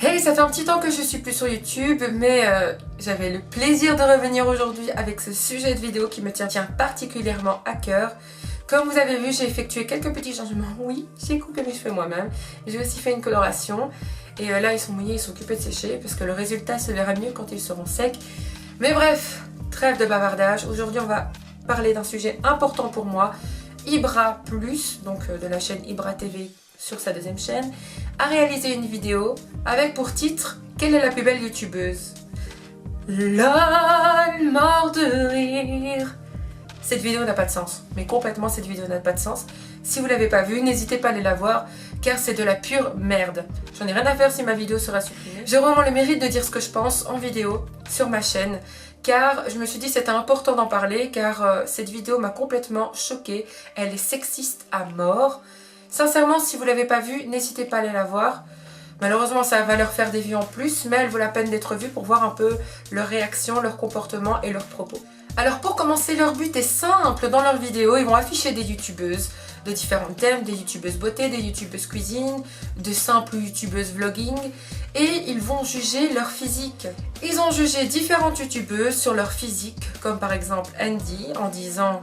Hey, ça fait un petit temps que je suis plus sur YouTube, mais j'avais le plaisir de revenir aujourd'hui avec ce sujet de vidéo qui me tient particulièrement à cœur. Comme vous avez vu, j'ai effectué quelques petits changements. Oui, j'ai coupé mes cheveux moi-même. J'ai aussi fait une coloration. Et là, ils sont mouillés, ils sont occupés de sécher parce que le résultat se verra mieux quand ils seront secs. Mais bref, trêve de bavardage. Aujourd'hui, on va parler d'un sujet important pour moi. Ibra Plus, donc de la chaîne Ibra TV sur sa deuxième chaîne, a réalisé une vidéo avec pour titre « Quelle est la plus belle youtubeuse ?» LOL, mort de rire. Cette vidéo n'a pas de sens, mais complètement cette vidéo n'a pas de sens. Si vous ne l'avez pas vue, n'hésitez pas à aller la voir, car c'est de la pure merde. J'en ai rien à faire si ma vidéo sera supprimée. J'ai vraiment le mérite de dire ce que je pense en vidéo sur ma chaîne, car je me suis dit c'était important d'en parler, car cette vidéo m'a complètement choquée. Elle est sexiste à mort. Sincèrement, si vous ne l'avez pas vue, n'hésitez pas à aller la voir. Malheureusement, ça va leur faire des vues en plus, mais elle vaut la peine d'être vue pour voir un peu leurs réactions, leur comportement et leurs propos. Alors pour commencer, leur but est simple. Dans leurs vidéos, ils vont afficher des youtubeuses de différents thèmes, des youtubeuses beauté, des youtubeuses cuisine, de simples youtubeuses vlogging, et ils vont juger leur physique. Ils ont jugé différentes youtubeuses sur leur physique, comme par exemple Andy, en disant...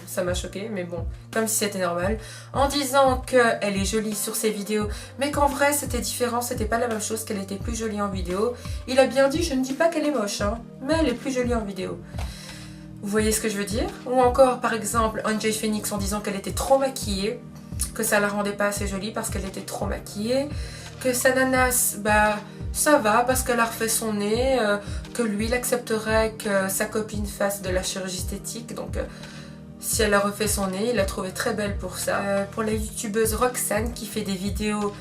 ça m'a choqué, mais bon, comme si c'était normal. En disant qu'elle est jolie sur ses vidéos, mais qu'en vrai c'était différent, c'était pas la même chose, qu'elle était plus jolie en vidéo. Il a bien dit, je ne dis pas qu'elle est moche, hein, mais elle est plus jolie en vidéo. Vous voyez ce que je veux dire? Ou encore, par exemple, Angel Phoenix en disant qu'elle était trop maquillée, que ça la rendait pas assez jolie parce qu'elle était trop maquillée, que sa nanasse, bah... ça va parce qu'elle a refait son nez, que lui il accepterait que sa copine fasse de la chirurgie esthétique, donc si elle a refait son nez, il l'a trouvée très belle pour ça. Pour la youtubeuse Roxane qui fait des vidéos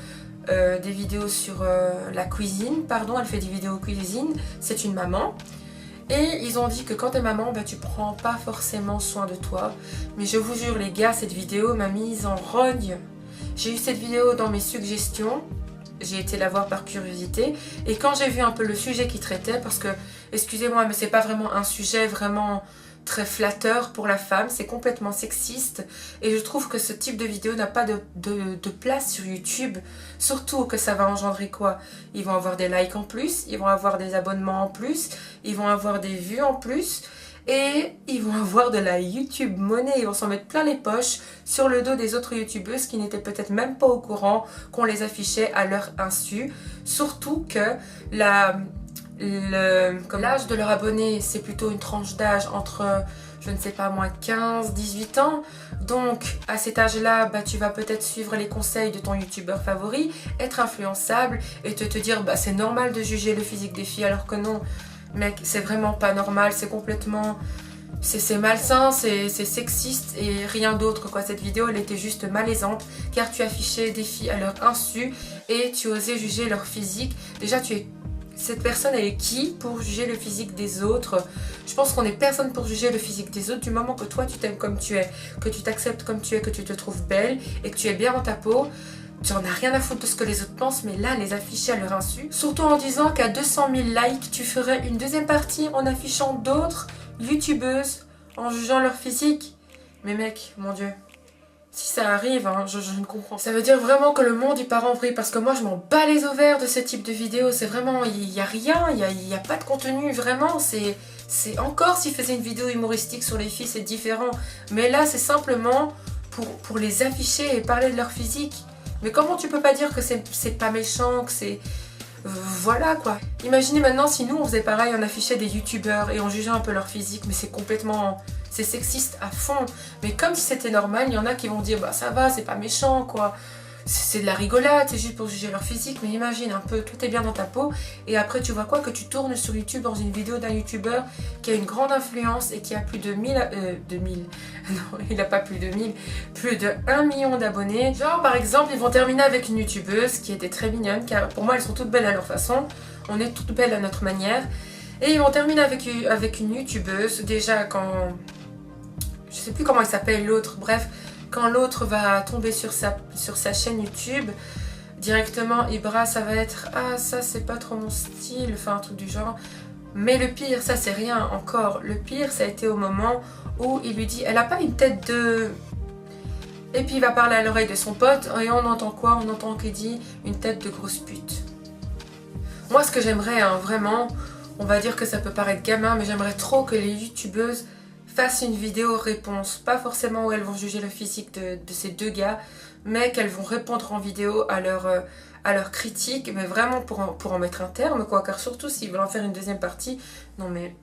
sur la cuisine, pardon, elle fait des vidéos cuisine, c'est une maman. Et ils ont dit que quand t'es maman, bah, tu prends pas forcément soin de toi. Mais je vous jure les gars, cette vidéo m'a mise en rogne. J'ai eu cette vidéo dans mes suggestions. J'ai été la voir par curiosité et quand j'ai vu un peu le sujet qu'il traitait, parce que, excusez-moi, mais c'est pas vraiment un sujet vraiment très flatteur pour la femme, c'est complètement sexiste et je trouve que ce type de vidéo n'a pas de place sur YouTube, surtout que ça va engendrer quoi? Ils vont avoir des likes en plus, ils vont avoir des abonnements en plus, ils vont avoir des vues en plus et ils vont avoir de la YouTube monnaie, ils vont s'en mettre plein les poches sur le dos des autres youtubeuses qui n'étaient peut-être même pas au courant qu'on les affichait à leur insu. Surtout que l'âge de leur abonné, c'est plutôt une tranche d'âge entre, je ne sais pas moi, 15, 18 ans. Donc à cet âge-là, bah, tu vas peut-être suivre les conseils de ton youtubeur favori, être influençable et te dire bah, c'est normal de juger le physique des filles alors que non. Mec, c'est vraiment pas normal, c'est complètement... c'est malsain, c'est sexiste et rien d'autre quoi. Cette vidéo, elle était juste malaisante car tu affichais des filles à leur insu et tu osais juger leur physique. Déjà, cette personne, elle est qui pour juger le physique des autres? Je pense qu'on n'est personne pour juger le physique des autres du moment que toi, tu t'aimes comme tu es, que tu t'acceptes comme tu es, que tu te trouves belle et que tu es bien dans ta peau. Tu en as rien à foutre de ce que les autres pensent, mais là, les afficher à leur insu. Surtout en disant qu'à 200 000 likes, tu ferais une deuxième partie en affichant d'autres youtubeuses, en jugeant leur physique. Mais mec, mon Dieu, si ça arrive, hein, je ne comprends. Ça veut dire vraiment que le monde il part en vrille, parce que moi je m'en bats les ovaires de ce type de vidéo. C'est vraiment, il n'y a rien, il n'y a pas de contenu, vraiment, c'est encore s'ils faisaient une vidéo humoristique sur les filles, c'est différent. Mais là, c'est simplement pour les afficher et parler de leur physique. Mais comment tu peux pas dire que c'est pas méchant, que c'est... voilà quoi. Imaginez maintenant si nous on faisait pareil, on affichait des youtubeurs et on jugeait un peu leur physique, mais c'est complètement... c'est sexiste à fond. Mais comme si c'était normal, il y en a qui vont dire bah ça va, c'est pas méchant quoi. C'est de la rigolade, c'est juste pour juger leur physique. Mais imagine un peu, tout est bien dans ta peau et après tu vois quoi? Que tu tournes sur YouTube dans une vidéo d'un youtubeur qui a une grande influence et qui a plus de 1000... non, il a pas plus de 1000, plus de 1 million d'abonnés. Genre par exemple, ils vont terminer avec une youtubeuse qui était très mignonne, car pour moi elles sont toutes belles à leur façon. On est toutes belles à notre manière. Et ils vont terminer avec une youtubeuse, déjà quand... je sais plus comment il s'appelle l'autre, bref... Quand l'autre va tomber sur sa chaîne YouTube, directement Ibra, ça va être « Ah, ça c'est pas trop mon style », enfin un truc du genre. Mais le pire, ça c'est rien encore. Le pire, ça a été au moment où il lui dit « Elle a pas une tête de... » Et puis il va parler à l'oreille de son pote et on entend quoi? On entend qu'il dit « Une tête de grosse pute ». Moi, ce que j'aimerais, hein, vraiment, on va dire que ça peut paraître gamin, mais j'aimerais trop que les youtubeuses fassent une vidéo réponse. Pas forcément où elles vont juger le physique de ces deux gars, mais qu'elles vont répondre en vidéo à leurs critiques, mais vraiment pour en mettre un terme, quoi. Car surtout s'ils veulent en faire une deuxième partie, non mais...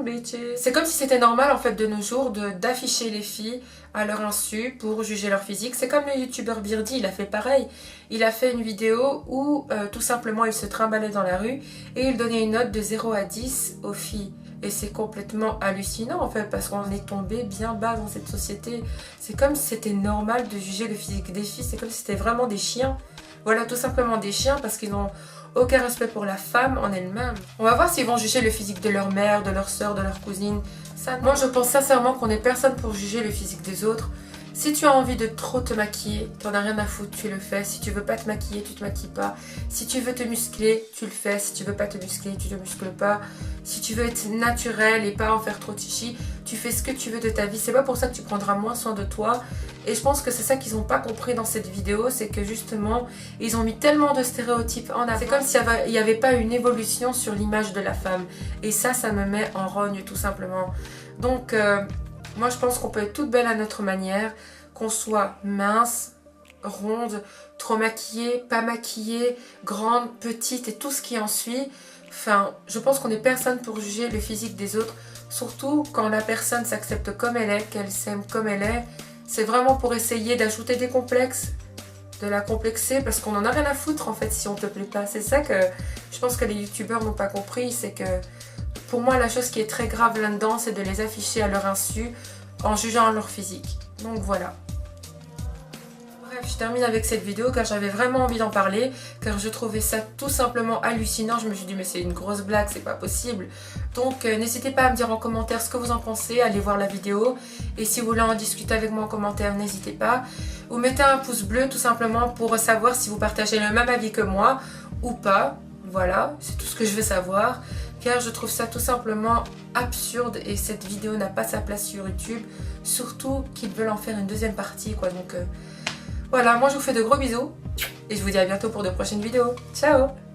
bitches. C'est comme si c'était normal en fait de nos jours d'afficher les filles à leur insu pour juger leur physique. C'est comme le youtubeur Beardy, il a fait pareil. Il a fait une vidéo où tout simplement il se trimballait dans la rue et il donnait une note de 0 à 10 aux filles. Et c'est complètement hallucinant en fait parce qu'on est tombé bien bas dans cette société. C'est comme si c'était normal de juger le physique des filles. C'est comme si c'était vraiment des chiens. Voilà, tout simplement des chiens parce qu'ils n'ont aucun respect pour la femme en elle-même. On va voir s'ils vont juger le physique de leur mère, de leur soeur, de leur cousine. Ça, moi, je pense sincèrement qu'on n'est personne pour juger le physique des autres. Si tu as envie de trop te maquiller, t'en as rien à foutre, tu le fais. Si tu veux pas te maquiller, tu te maquilles pas. Si tu veux te muscler, tu le fais. Si tu veux pas te muscler, tu te muscles pas. Si tu veux être naturel et pas en faire trop chichi, tu fais ce que tu veux de ta vie. C'est pas pour ça que tu prendras moins soin de toi. Et je pense que c'est ça qu'ils n'ont pas compris dans cette vidéo, c'est que justement, ils ont mis tellement de stéréotypes en avant. C'est comme s'il n'y avait pas une évolution sur l'image de la femme. Et ça me met en rogne tout simplement. Donc... moi, je pense qu'on peut être toute belle à notre manière, qu'on soit mince, ronde, trop maquillée, pas maquillée, grande, petite et tout ce qui en suit. Enfin, je pense qu'on n'est personne pour juger le physique des autres, surtout quand la personne s'accepte comme elle est, qu'elle s'aime comme elle est. C'est vraiment pour essayer d'ajouter des complexes, de la complexer, parce qu'on en a rien à foutre en fait si on te plaît pas. C'est ça que je pense que les youtubeurs n'ont pas compris, c'est que... Pour moi, la chose qui est très grave là-dedans, c'est de les afficher à leur insu en jugeant leur physique. Donc voilà. Bref, je termine avec cette vidéo car j'avais vraiment envie d'en parler, car je trouvais ça tout simplement hallucinant. Je me suis dit mais c'est une grosse blague, c'est pas possible. Donc n'hésitez pas à me dire en commentaire ce que vous en pensez, allez voir la vidéo. Et si vous voulez en discuter avec moi en commentaire, n'hésitez pas. Vous mettez un pouce bleu tout simplement pour savoir si vous partagez le même avis que moi ou pas. Voilà, c'est tout ce que je veux savoir. Car je trouve ça tout simplement absurde et cette vidéo n'a pas sa place sur YouTube. Surtout qu'ils veulent en faire une deuxième partie quoi. Donc voilà, moi je vous fais de gros bisous et je vous dis à bientôt pour de prochaines vidéos. Ciao!